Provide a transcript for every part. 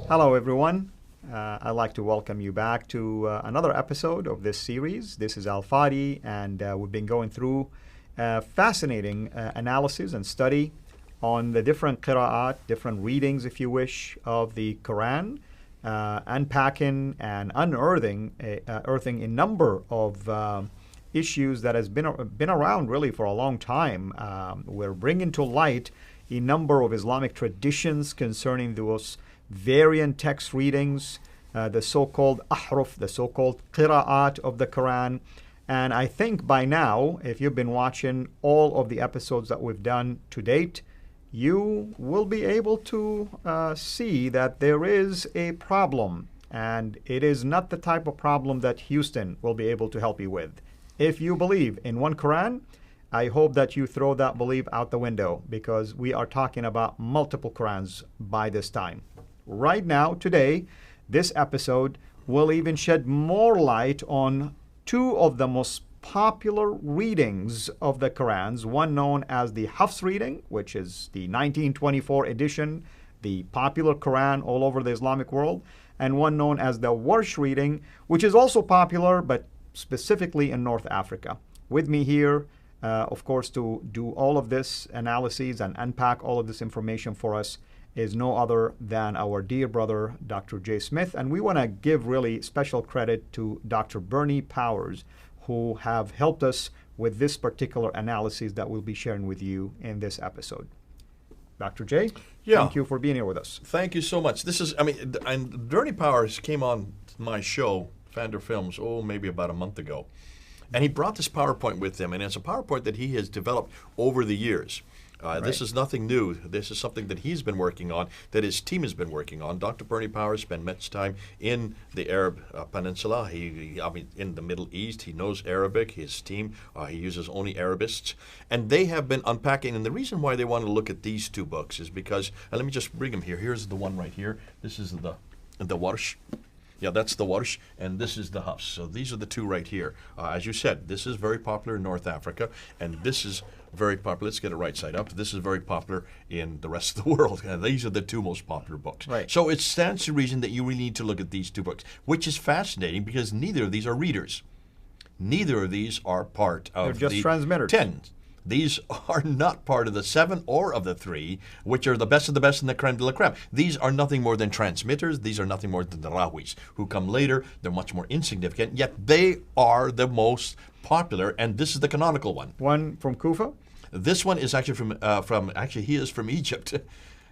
Hello, everyone. I'd like to welcome you back to another episode of this series. This is Al Fadi, and we've been going through fascinating analysis and study on the different qira'at, different readings, if you wish, of the Quran, unpacking and unearthing earthing a number of issues that has been around really for a long time. We're bringing to light a number of Islamic traditions concerning those variant text readings, the so-called ahruf, the so-called qira'at of the Quran. And I think by now, if you've been watching all of the episodes that we've done to date, you will be able to see that there is a problem. And it is not the type of problem that Houston will be able to help you with. If you believe in one Quran, I hope that you throw that belief out the window, because we are talking about multiple Qurans by this time. Right now, today, this episode will even shed more light on two of the most popular readings of the Qurans, one known as the Hafs reading, which is the 1924 edition, the popular Quran all over the Islamic world, and one known as the Warsh reading, which is also popular, but specifically in North Africa. With me here, of course, to do all of this analysis and unpack all of this information for us is no other than our dear brother, Dr. Jay Smith. And we want to give really special credit to Dr. Bernie Powers, who have helped us with this particular analysis that we'll be sharing with you in this episode. Dr. Jay, thank you for being here with us. Thank you so much. This is, and Bernie Powers came on my show, Fander Films, maybe about a month ago. And he brought this PowerPoint with him, and it's a PowerPoint that he has developed over the years. Right. This is nothing new. This is something that he's been working on, that his team has been working on. Dr. Bernie Powers spent much time in the Arab Peninsula. In the Middle East. He knows Arabic. His team, he uses only Arabists. And they have been unpacking. And the reason why they want to look at these two books is because, let me just bring them here. Here's the one right here. This is the Warsh. Yeah, that's the Warsh, and this is the Hafs. So these are the two right here. As you said, this is very popular in North Africa, and this is very popular. Let's get it right side up. This is very popular in the rest of the world. And these are the two most popular books. Right. So it stands to reason that you really need to look at these two books, which is fascinating because neither of these are readers. Neither of these are part of They're just transmitters. 10. These are not part of the 7 or of the 3, which are the best of the best and the creme de la creme. These are nothing more than transmitters. These are nothing more than the rawis, who come later. They're much more insignificant, yet they are the most popular, and this is the canonical one. One from Kufa? This one is actually he is from Egypt.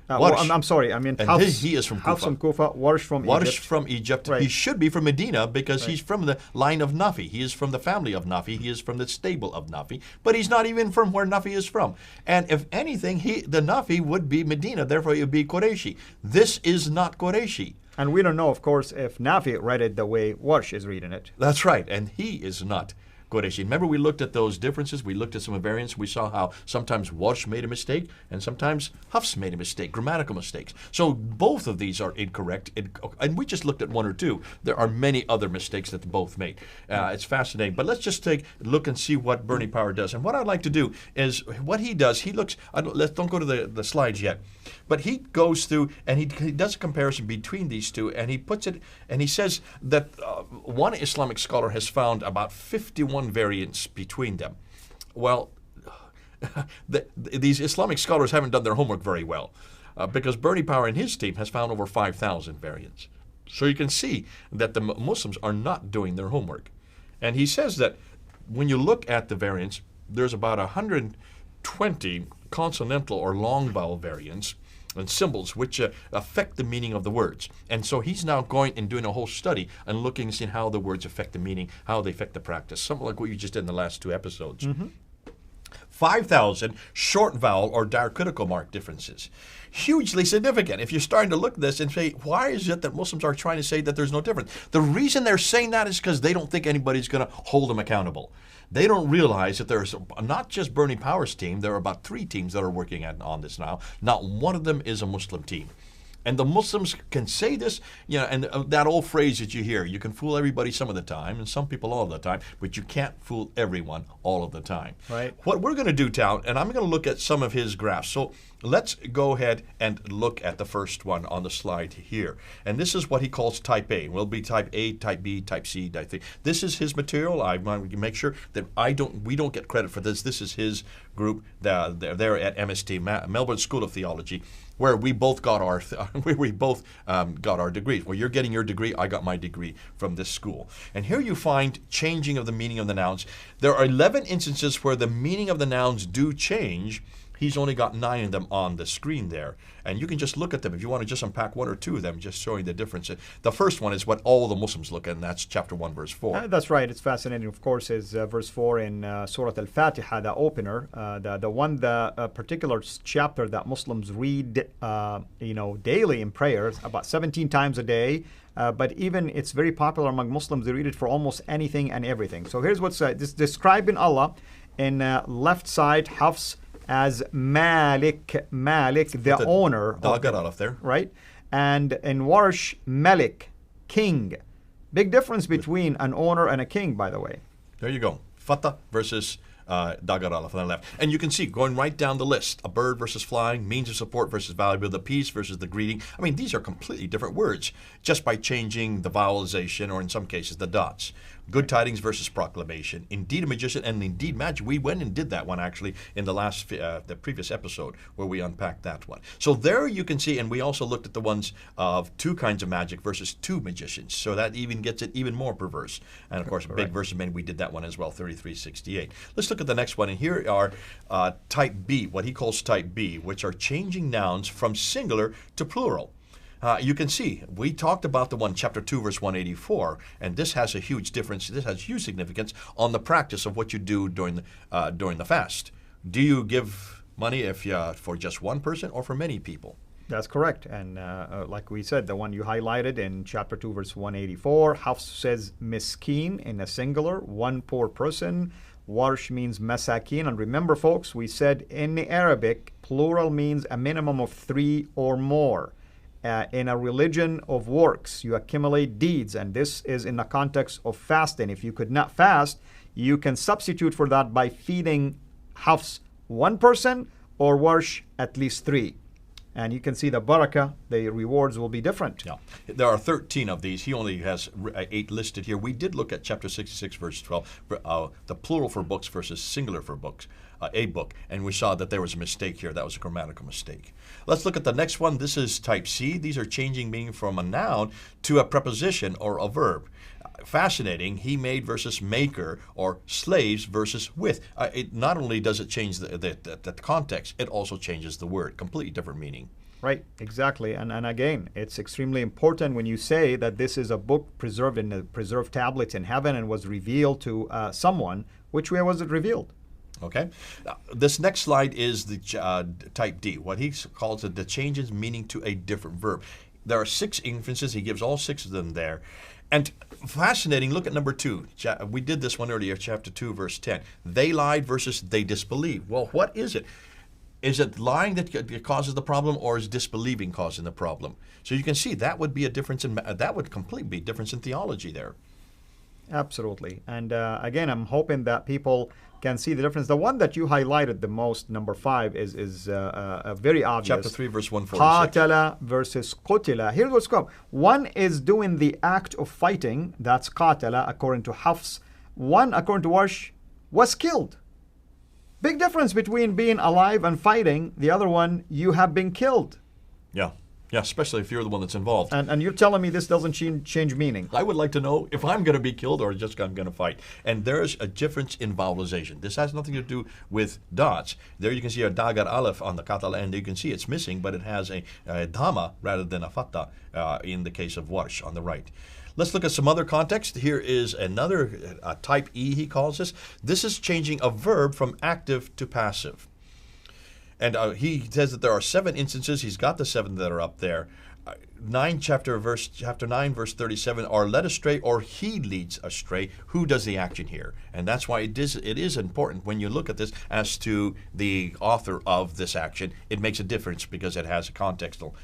Well, I'm sorry, I mean, he is from Kufa. Hafs from Kufa, Warsh from Egypt. Warsh from Egypt. Right. He should be from Medina because he's from the line of Nafi. He is from the family of Nafi. He is from the stable of Nafi. But he's not even from where Nafi is from. And if anything, the Nafi would be Medina. Therefore, it would be Qurayshi. This is not Qurayshi. And we don't know, of course, if Nafi read it the way Warsh is reading it. That's right. And he is not Qurayshi. Remember, we looked at those differences. We looked at some variants. We saw how sometimes Warsh made a mistake and sometimes Hafs made a mistake, grammatical mistakes. So both of these are incorrect. And we just looked at one or two. There are many other mistakes that they both made. It's fascinating. But let's just take a look and see what Bernie Power does. And what I'd like to do is what he does, he looks, don't go to the slides yet, but he goes through and he does a comparison between these two, and he puts it, and he says that one Islamic scholar has found about 51 variants between them. Well, these Islamic scholars haven't done their homework very well because Bernie Power and his team has found over 5,000 variants. So you can see that the Muslims are not doing their homework. And he says that when you look at the variants, there's about 120 consonantal or long vowel variants and symbols which affect the meaning of the words. And so he's now going and doing a whole study and looking and seeing how the words affect the meaning, how they affect the practice, something like what you just did in the last two episodes. 5,000 short vowel or diacritical mark differences. Hugely significant. If you're starting to look at this and say, why is it that Muslims are trying to say that there's no difference? The reason they're saying that is because they don't think anybody's going to hold them accountable. They don't realize that there's not just Bernie Power's team. There are about 3 teams that are working on this now. Not one of them is a Muslim team. And the Muslims can say this, and that old phrase that you hear, you can fool everybody some of the time and some people all of the time, but you can't fool everyone all of the time. Right. What we're going to do, Tal, and I'm going to look at some of his graphs. So let's go ahead and look at the first one on the slide here. And this is what he calls type A. Will be type A, type B, type C, type C. This is his material. I want to make sure that we don't get credit for this. This is his group. They're there at MST, Melbourne School of Theology, where we both got our got our degrees. Well, you're getting your degree. I got my degree from this school. And here you find changing of the meaning of the nouns. There are 11 instances where the meaning of the nouns do change. He's only got 9 of them on the screen there. And you can just look at them if you want to just unpack 1 or 2 of them, just showing the difference. The first one is what all the Muslims look at, and that's chapter 1, verse 4. That's right. It's fascinating, of course, is verse 4 in Surah Al-Fatiha, the opener, the particular chapter that Muslims read daily in prayers, about 17 times a day. But even it's very popular among Muslims. They read it for almost anything and everything. So here's what's describing Allah in left side, Hafs, as Malik, the owner. Dog got out of there. Right? And in Warsh, Malik, king. Big difference between an owner and a king, by the way. There you go. Fatah versus Dagar Alaf on the left. And you can see, going right down the list, a bird versus flying, means of support versus valuable, the peace versus the greeting. I mean, these are completely different words, just by changing the vowelization, or in some cases, the dots. Good tidings versus proclamation. Indeed a magician and indeed magic. We went and did that one actually in the previous episode where we unpacked that one. So there you can see, and we also looked at the ones of 2 kinds of magic versus 2 magicians. So that even gets it even more perverse. And of course, big versus many, we did that one as well, 3368. Let's look at the next one. And here are type B, what he calls type B, which are changing nouns from singular to plural. You can see, we talked about the one, chapter 2, verse 184, and this has a huge difference. This has huge significance on the practice of what you do during the fast. Do you give money for just one person or for many people? That's correct. And like we said, the one you highlighted in chapter 2, verse 184, Hafs says miskeen in a singular, one poor person. Warsh means masakin. And remember, folks, we said in the Arabic, plural means a minimum of 3 or more. In a religion of works, you accumulate deeds, and this is in the context of fasting. If you could not fast, you can substitute for that by feeding Hafs 1 person or Warsh at least 3. And you can see the barakah, the rewards will be different. Yeah. There are 13 of these. He only has 8 listed here. We did look at chapter 66, verse 12, the plural for books versus singular for books, a book. And we saw that there was a mistake here. That was a grammatical mistake. Let's look at the next one. This is type C. These are changing meaning from a noun to a preposition or a verb. Fascinating. He made versus maker, or slaves versus with. It not only does it change the context, it also changes the word. Completely different meaning. Right, exactly. And again, it's extremely important when you say that this is a book preserved in the preserved tablets in heaven and was revealed to someone. Which way was it revealed? Okay. This next slide is the type D, what he calls the changes meaning to a different verb. There are 6 inferences. He gives all 6 of them there. And fascinating, look at number 2. We did this one earlier, chapter 2, verse 10. They lied versus they disbelieved. Well, what is it? Is it lying that causes the problem, or is disbelieving causing the problem? So you can see that would be a difference that would completely be a difference in theology there. Absolutely. And again, I'm hoping that people can see the difference. The one that you highlighted the most, number 5, is very obvious. Chapter 3, verse 146. Qatala versus qutila. Here's what's going on. One is doing the act of fighting. That's qatala, according to Hafs. One, according to Warsh, was killed. Big difference between being alive and fighting. The other one, you have been killed. Yeah. Yeah, especially if you're the one that's involved. And you're telling me this doesn't change meaning. I would like to know if I'm going to be killed or just I'm going to fight. And there's a difference in vowelization. This has nothing to do with dots. There you can see a dagar aleph on the katal, and you can see it's missing, but it has a dhamma rather than a fatha in the case of warsh on the right. Let's look at some other context. Here is another type E, he calls this. This is changing a verb from active to passive. And he says that there are 7 instances. He's got the 7 that are up there. Chapter 9, verse 37 are led astray, or he leads astray. Who does the action here? And that's why it is important when you look at this as to the author of this action. It makes a difference because it has a contextual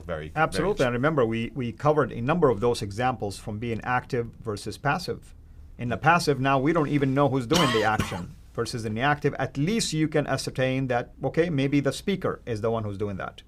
very absolutely. Variance. And remember, we covered a number of those examples from being active versus passive. In the passive, now we don't even know who's doing the action. versus in the active, at least you can ascertain that, okay, maybe the speaker is the one who's doing that.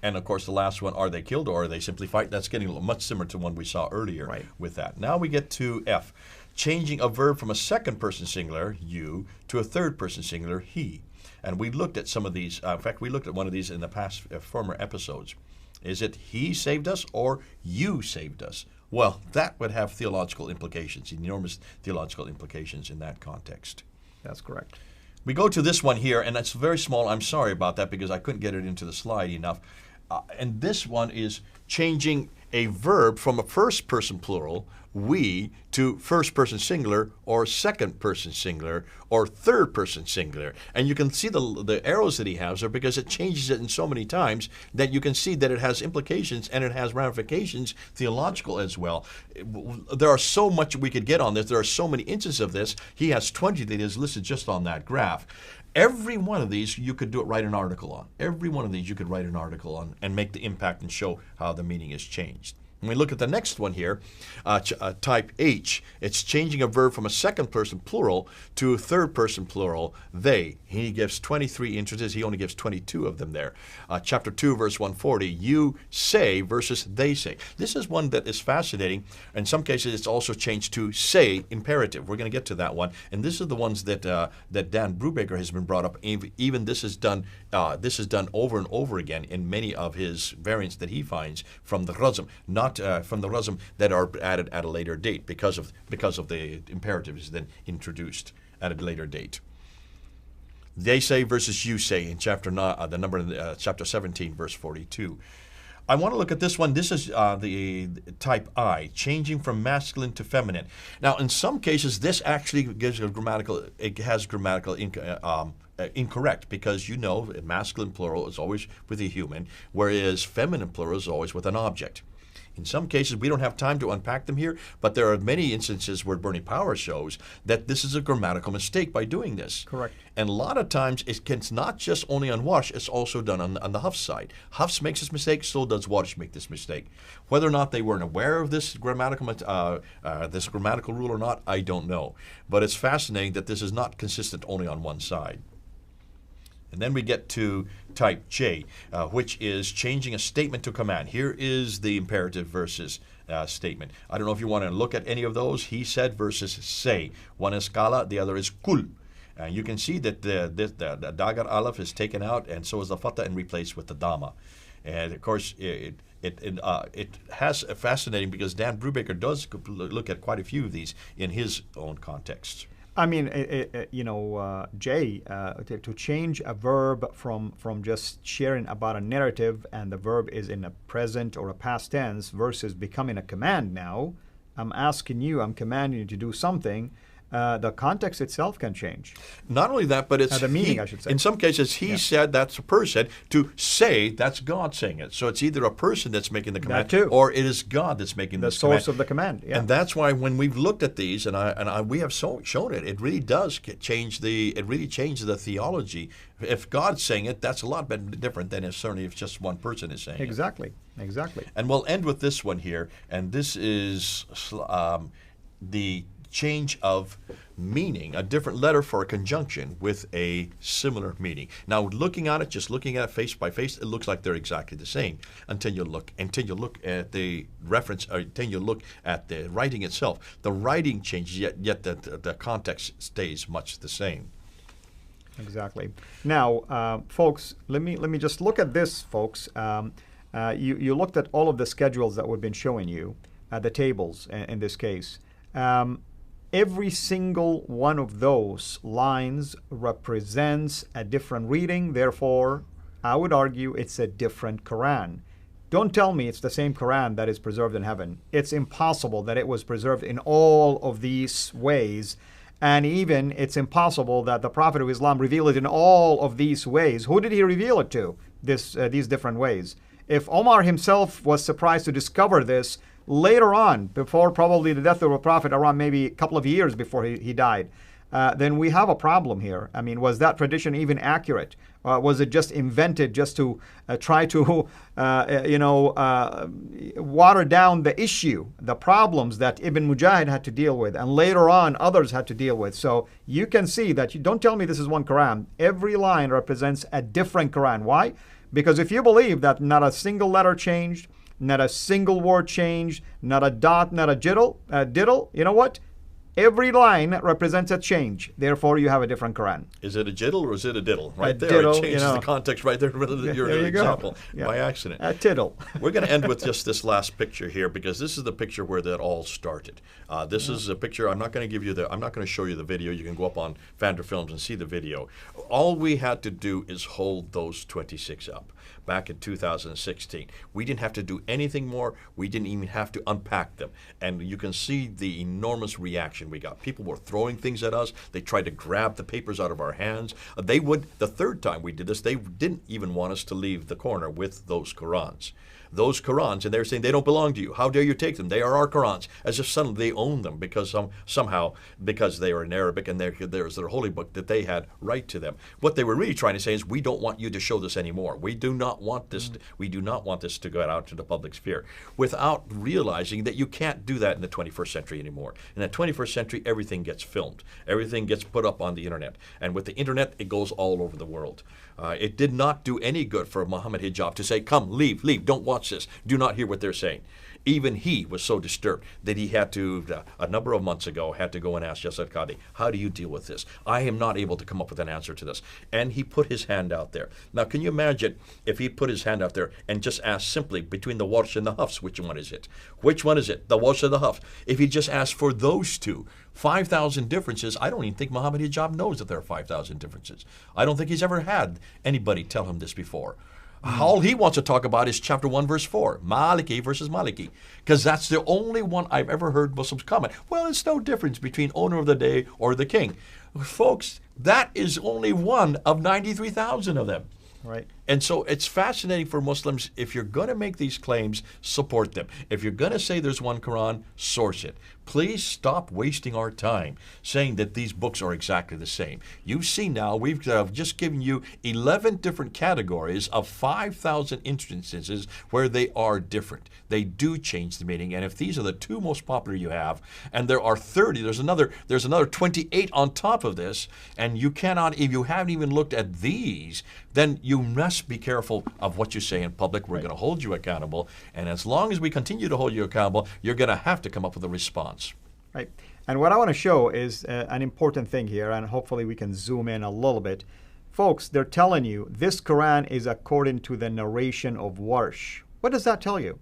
And of course, the last one, are they killed or are they simply fight? That's getting much similar to one we saw earlier with that. Now we get to F, changing a verb from a second person singular, you, to a third person singular, he. And we looked at some of these. In fact, we looked at one of these in the past former episodes. Is it he saved us or you saved us? Well, that would have theological implications, enormous theological implications in that context. That's correct. We go to this one here, and it's very small. I'm sorry about that because I couldn't get it into the slide enough. And this one is changing a verb from a first person plural, we, to first person singular or second person singular or third person singular. And you can see the arrows that he has there because it changes it in so many times that you can see that it has implications and it has ramifications theological as well. There are so much we could get on this. There are so many instances of this. He has 20 that is listed just on that graph. Every one of these you could write an article on. Every one of these you could write an article on and make the impact and show how the meaning is changed. When we look at the next one here, type H, it's changing a verb from a second person plural to a third person plural, they. He gives 23 instances. He only gives 22 of them there. Chapter 2, verse 140, you say versus they say. This is one that is fascinating. In some cases, it's also changed to say imperative. We're going to get to that one. And this is the ones that that Dan Brubaker has been brought up. Even this is done over and over again in many of his variants that he finds from the Razm, not from the Razm that are added at a later date because of the imperatives then introduced at a later date. They say versus you say in chapter chapter 17, verse 42. I want to look at this one. This is the type I, changing from masculine to feminine. Now, in some cases, this actually gives grammatical incorrect because masculine plural is always with a human, whereas feminine plural is always with an object. In some cases, we don't have time to unpack them here, but there are many instances where Bernie Power shows that this is a grammatical mistake by doing this. Correct. And a lot of times, it's not just only on Wash, it's also done on the Huff side. Huffs makes this mistake, so does Wash make this mistake. Whether or not they weren't aware of this grammatical rule or not, I don't know. But it's fascinating that this is not consistent only on one side. And then we get to type J, which is changing a statement to command. Here is the imperative versus statement. I don't know if you want to look at any of those. He said versus say. One is kala, the other is kul. You can see that the dagar aleph is taken out, and so is the fatha and replaced with the dama. And of course, it has a fascinating because Dan Brubaker does look at quite a few of these in his own contexts. I mean, Jay, to change a verb from just sharing about a narrative and the verb is in a present or a past tense versus becoming a command now, I'm commanding you to do something, the context itself can change. Not only that, but it's the meaning, I should say. In some cases, he said that's a person. To say, that's God saying it. So it's either a person that's making the command, or it is God that's making the source of the command. Yeah. And that's why when we've looked at these, and we have shown it, it really does change the theology. If God's saying it, that's a lot different than if just one person is saying it. Exactly. And we'll end with this one here, and this is the change of meaning, a different letter for a conjunction with a similar meaning. Now, looking at it face by face, it looks like they're exactly the same until you look at the reference, or until you look at the writing itself. The writing changes, yet the context stays much the same. Exactly. Now, folks, let me just look at this, folks. You looked at all of the schedules that we've been showing you, the tables in this case. Every single one of those lines represents a different reading. Therefore, I would argue it's a different Qur'an. Don't tell me it's the same Qur'an that is preserved in heaven. It's impossible that it was preserved in all of these ways. And even it's impossible that the Prophet of Islam revealed it in all of these ways. Who did he reveal it to, these different ways? If Omar himself was surprised to discover this later on, before probably the death of the Prophet, around maybe a couple of years before he died, then we have a problem here. I mean, was that tradition even accurate? Was it just invented just to try to, water down the issue, the problems that Ibn Mujahid had to deal with, and later on others had to deal with? So you can see that you don't tell me this is one Quran. Every line represents a different Quran. Why? Because if you believe that not a single letter changed, not a single word changed, not a dot, not a diddle, you know what? Every line represents a change. Therefore, you have a different Quran. Is it a jiddle or is it a diddle? Right a there. Diddle, it changes the context right there. Your example by accident. A tiddle. We're going to end with just this last picture here because this is the picture where that all started. This is a picture. I'm not going to give you I'm not going to show you the video. You can go up on Vander Films and see the video. All we had to do is hold those 26 up. Back in 2016. We didn't have to do anything more. We didn't even have to unpack them. And you can see the enormous reaction we got. People were throwing things at us. They tried to grab the papers out of our hands. The third time we did this, they didn't even want us to leave the corner with those Qur'ans. Those Qur'ans, and they're saying they don't belong to you. How dare you take them? They are our Qur'ans. As if suddenly they own them because somehow, because they are in Arabic and there's their holy book, that they had right to them. What they were really trying to say is, we don't want you to show this anymore. We do not want this. We do not want this to go out to the public sphere, without realizing that you can't do that in the 21st century anymore. In the 21st century, everything gets filmed. Everything gets put up on the internet. And with the internet, it goes all over the world. It did not do any good for Muhammad Hijab to say, come, leave, don't watch this. Do not hear what they're saying. Even he was so disturbed that he had to, a number of months ago, had to go and ask Yasir Qadhi, how do you deal with this? I am not able to come up with an answer to this. And he put his hand out there. Now, can you imagine if he put his hand out there and just asked simply between the Warsh and the Hafs, which one is it? Which one is it? The Warsh or the Hafs? If he just asked for those two, 5,000 differences, I don't even think Muhammad Hijab knows that there are 5,000 differences. I don't think he's ever had anybody tell him this before. All he wants to talk about is chapter 1, verse 4, Maliki versus Maliki, because that's the only one I've ever heard Muslims comment. Well, it's no difference between owner of the day or the king. Folks, that is only one of 93,000 of them. Right. And so it's fascinating for Muslims. If you're going to make these claims, support them. If you're going to say there's one Quran, source it. Please stop wasting our time saying that these books are exactly the same. You see now, we've just given you 11 different categories of 5,000 instances where they are different. They do change the meaning. And if these are the two most popular you have, and there are 30, there's another 28 on top of this, and you cannot, if you haven't even looked at these, then you must be careful of what you say in public. We're going to hold you accountable. And as long as we continue to hold you accountable, you're going to have to come up with a response. Right. And what I want to show is an important thing here, and hopefully we can zoom in a little bit. Folks, they're telling you this Quran is according to the narration of Warsh. What does that tell you?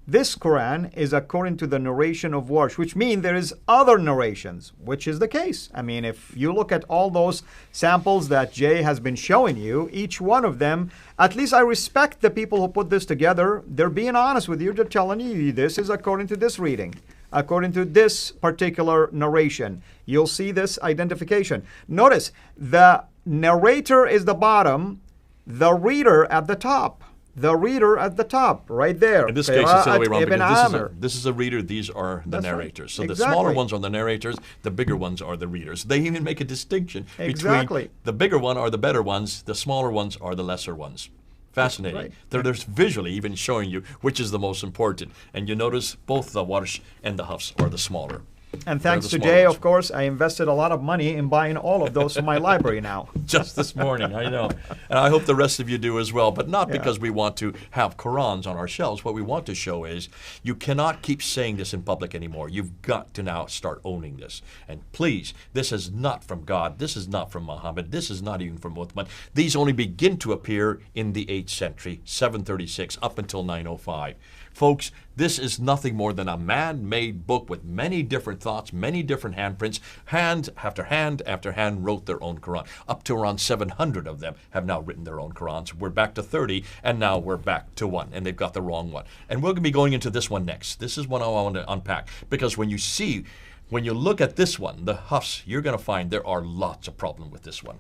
This Quran is according to the narration of Warsh, which means there is other narrations, which is the case. I mean, if you look at all those samples that Jay has been showing you, each one of them, at least I respect the people who put this together. They're being honest with you. They're telling you this is according to this reading, according to this particular narration. You'll see this identification. Notice the narrator is the bottom, the reader at the top. The reader at the top, right there. In this case, it's the other way around, because this this is a reader, these are the narrators. Right. So Exactly. the smaller ones are the narrators, the bigger ones are the readers. They even make a distinction Exactly. between the bigger one are the better ones, the smaller ones are the lesser ones. Fascinating. Right. There's visually even showing you which is the most important. And you notice both the Warsh and the Hafs are the smaller. And thanks to small Jay, ones. of course, I invested a lot of money in buying all of those for my library now. Just this morning, I know. And I hope the rest of you do as well, but not because we want to have Qurans on our shelves. What we want to show is you cannot keep saying this in public anymore. You've got to now start owning this. And please, this is not from God. This is not from Muhammad. This is not even from Uthman. These only begin to appear in the 8th century, 736, up until 905. Folks, this is nothing more than a man-made book with many different thoughts, many different handprints. Hand after hand after hand wrote their own Quran. Up to around 700 of them have now written their own Qurans. We're back to 30, and now we're back to 1, and they've got the wrong one. And we're going to be going into this one next. This is one I want to unpack, because when you look at this one, the Hafs, you're going to find there are lots of problems with this one.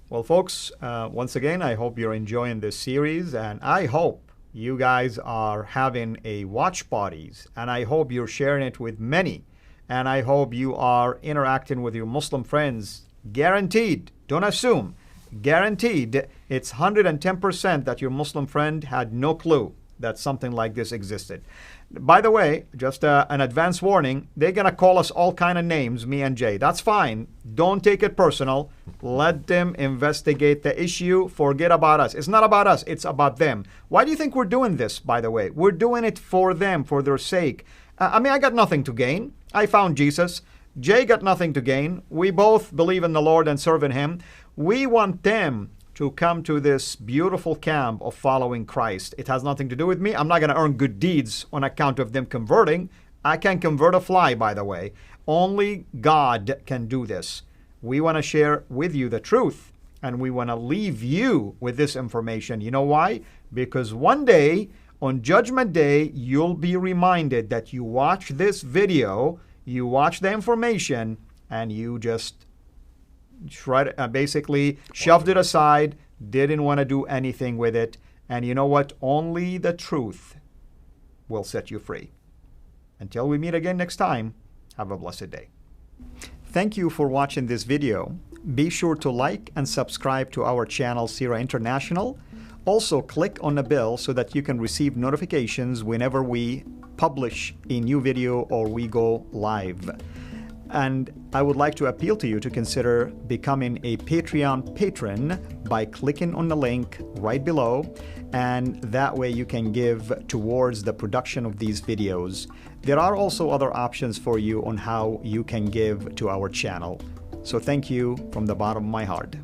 Well, folks, once again, I hope you're enjoying this series, and I hope you guys are having a watch parties, and I hope you're sharing it with many. and I hope you are interacting with your Muslim friends. Guaranteed. Don't assume. Guaranteed. It's 110% that your Muslim friend had no clue that something like this existed. By the way, just an advance warning, they're going to call us all kind of names, me and Jay. That's fine. Don't take it personal. Let them investigate the issue. Forget about us. It's not about us. It's about them. Why do you think we're doing this, by the way? We're doing it for them, for their sake. I mean, I got nothing to gain. I found Jesus. Jay got nothing to gain. We both believe in the Lord and serve in Him. We want them to come to this beautiful camp of following Christ. It has nothing to do with me. I'm not going to earn good deeds on account of them converting. I can't convert a fly, by the way. Only God can do this. We want to share with you the truth, and we want to leave you with this information. You know why? Because one day, on Judgment Day, you'll be reminded that you watched this video, you watched the information, and you just basically shoved it aside, didn't want to do anything with it. And you know what? Only the truth will set you free. Until we meet again next time, have a blessed day. Thank you for watching this video. Be sure to like and subscribe to our channel, Sira International. Also, click on the bell so that you can receive notifications whenever we publish a new video or we go live. And I would like to appeal to you to consider becoming a Patreon patron by clicking on the link right below, and that way you can give towards the production of these videos. There are also other options for you on how you can give to our channel. So thank you from the bottom of my heart.